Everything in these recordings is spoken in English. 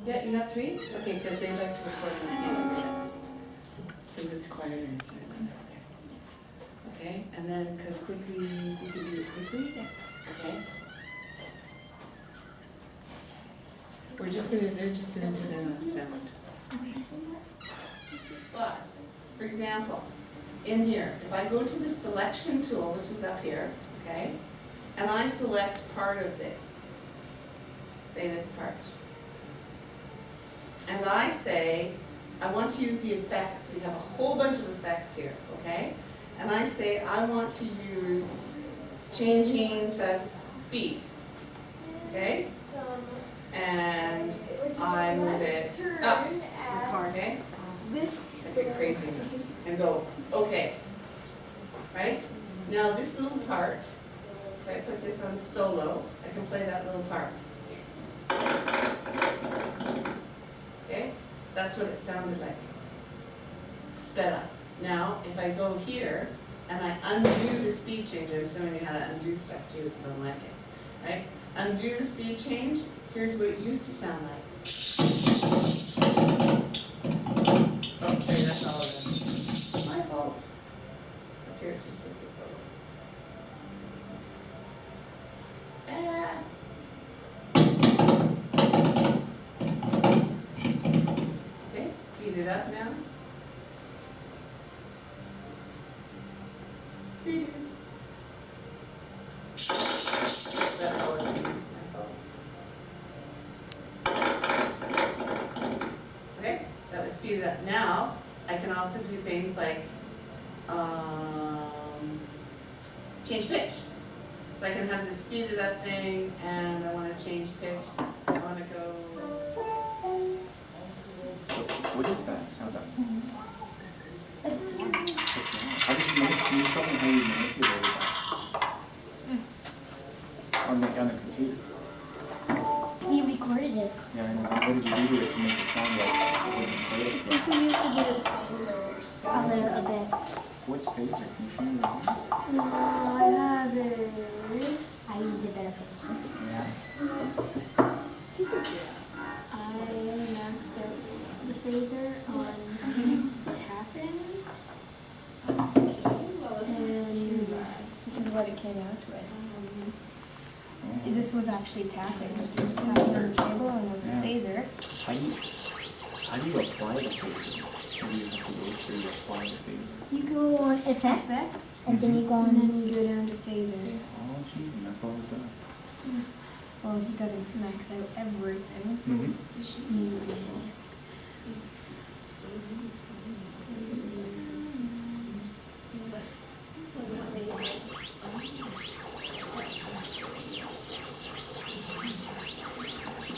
Yeah, you got 3? Okay, because they like to record on the because it's quieter. Okay, and then because quickly, we can do it quickly? Yeah. Okay. They're just gonna do the sound. But, for example, in here, if I go to the selection tool, which is up here, okay, and I select part of this, say this part, and I say, I want to use the effects, we have a whole bunch of effects here, okay, and I say I want to use changing the speed, okay, and I move it up, okay, like a crazy, and go, okay, right? Now this little part, if I put this on solo, I can play that little part. Okay? That's what it sounded like. Sped up. Now, if I go here, and I undo the speed change, I'm showing you how to undo stuff too if you don't like it, right? Undo the speed change, here's what it used to sound like. Oh, sorry, that's all of them. My fault. Let's hear it just with the solo. Okay, speed it up now. That's all it is. My fault. Okay, that was speeded up. Now, I can also do things like change pitch. So I can have this speeded up thing, and I want to change pitch. I want to go. So what is that sound? How did you manipulate? Can you show me how you manipulated that? On the computer. We recorded it. Yeah, I know. What did you do to it to make it sound like it wasn't played? I think we used to do a phaser a little bit. What's phaser? Can you show me what it is? I have it. I use a better phaser. Yeah. I maxed out the phaser on tapping. And this is what it came out with. This was actually tapping. It was tapping on the table and with a phaser. How do you apply the phaser? How do you have to wait till you apply the phaser? You go on effect, and then you go on, and then you go down to phaser. Oh, jeez, and that's all it does. Well, you gotta max out everything. So Mm-hmm. you max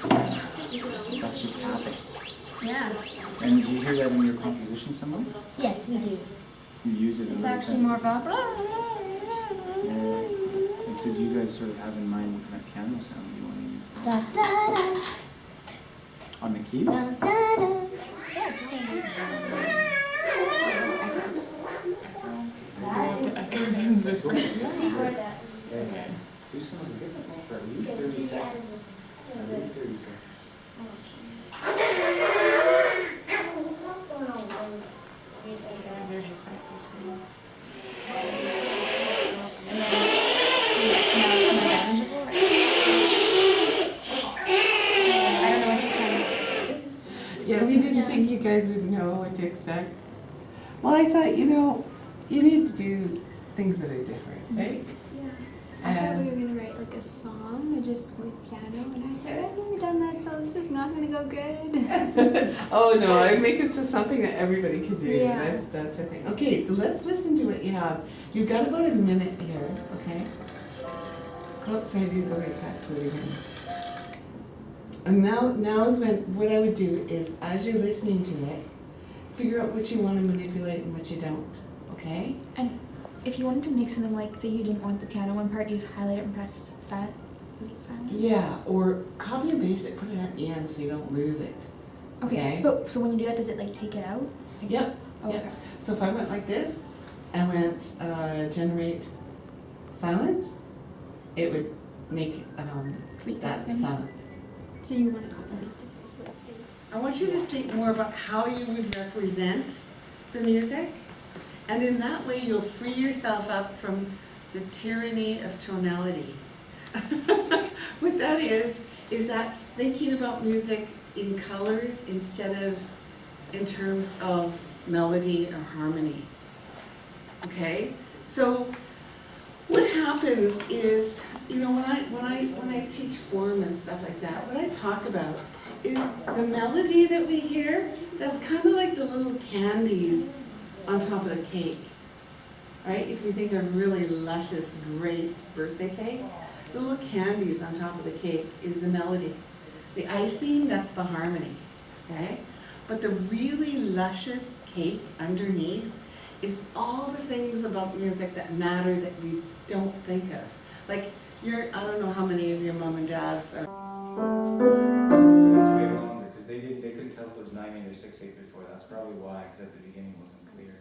That's just tapping. Yeah. And do you hear that in your composition somewhere? Yes, we do. You use it in It's other actually things? more of a. Yeah. And so do you guys sort of have in mind what kind of piano sound you want to use Da, there? da, da, On the keys? da, da, da. Do something different for at least 30 seconds. At least 30 seconds. Yeah, we didn't think you guys would know what to expect. Well, I thought, you need to do things that are different, right? I thought we were gonna write like a song, just with piano, and I said, I've never done that, so this is not gonna go good. Oh no, I make it so something that everybody can do. Yeah. That's the thing. Okay, so let's listen to what you have. You've got about a minute here, okay? Oh, sorry, I didn't go right back to it again. And now is when, what I would do is, as you're listening to it, figure out what you want to manipulate and what you don't, okay? And if you wanted to make something like, say you didn't want the piano one part, you just highlight it and press silent. Was it silent? Yeah, or copy and paste it, put it at the end so you don't lose it. Okay. But so when you do that, does it like take it out? Like, Yep. Oh, Yep. okay. So if I went like this, I went generate silence, it would make Delete that thing. silent. So you want to copy and paste it? So it's saved. I want you to think more about how you would represent the music. And in that way, you'll free yourself up from the tyranny of tonality. What that is that thinking about music in colors instead of in terms of melody or harmony. Okay? So what happens is, you know, when I teach form and stuff like that, what I talk about is the melody that we hear, that's kind of like the little candies on top of the cake, right? If we think of really luscious, great birthday cake, the little candies on top of the cake is the melody. The icing, that's the harmony, okay? But the really luscious cake underneath is all the things about music that matter that we don't think of. Like, I don't know how many of your mom and dads are. You have to wait longer because they couldn't tell if it was 9/8 or 6/8 before. That's probably why, because at the beginning it wasn't clear.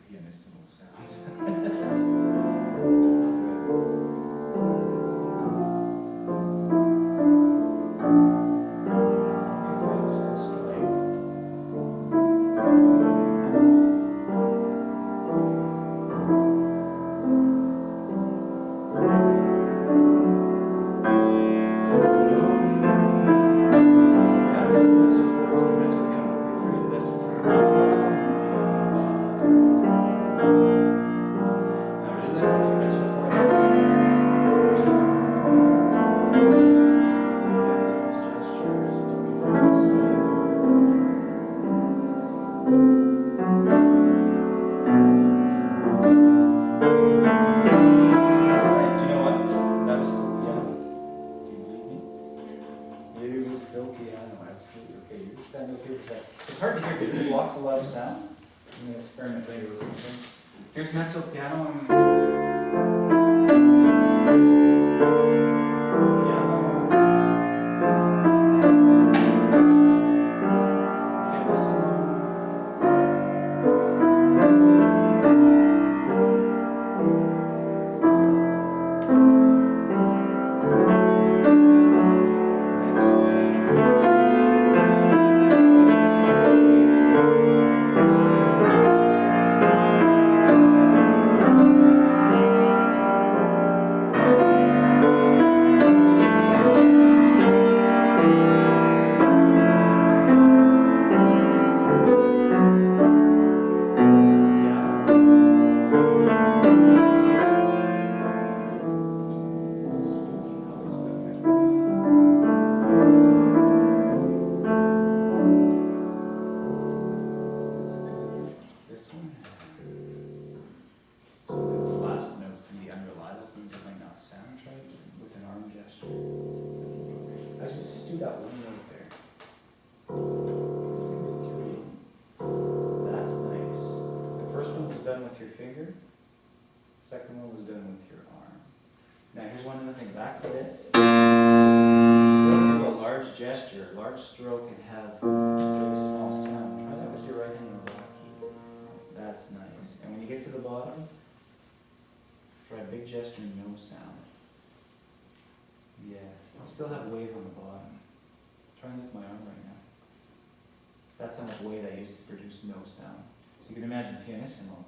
'Pianissimo sound. sound. Try it with an arm gesture. Let's just do that one note there. Finger 3. That's nice. The first one was done with your finger. Second one was done with your arm. Now here's one other thing. Back to this. You can still do a large gesture, large stroke, and have a really small sound. Try that with your right hand on the lock key. That's nice. And when you get to the bottom, try a big gesture, no sound. Yes. I still have weight on the bottom. Try and lift my arm right now. That's how much weight I used to produce no sound. So you can imagine pianissimo.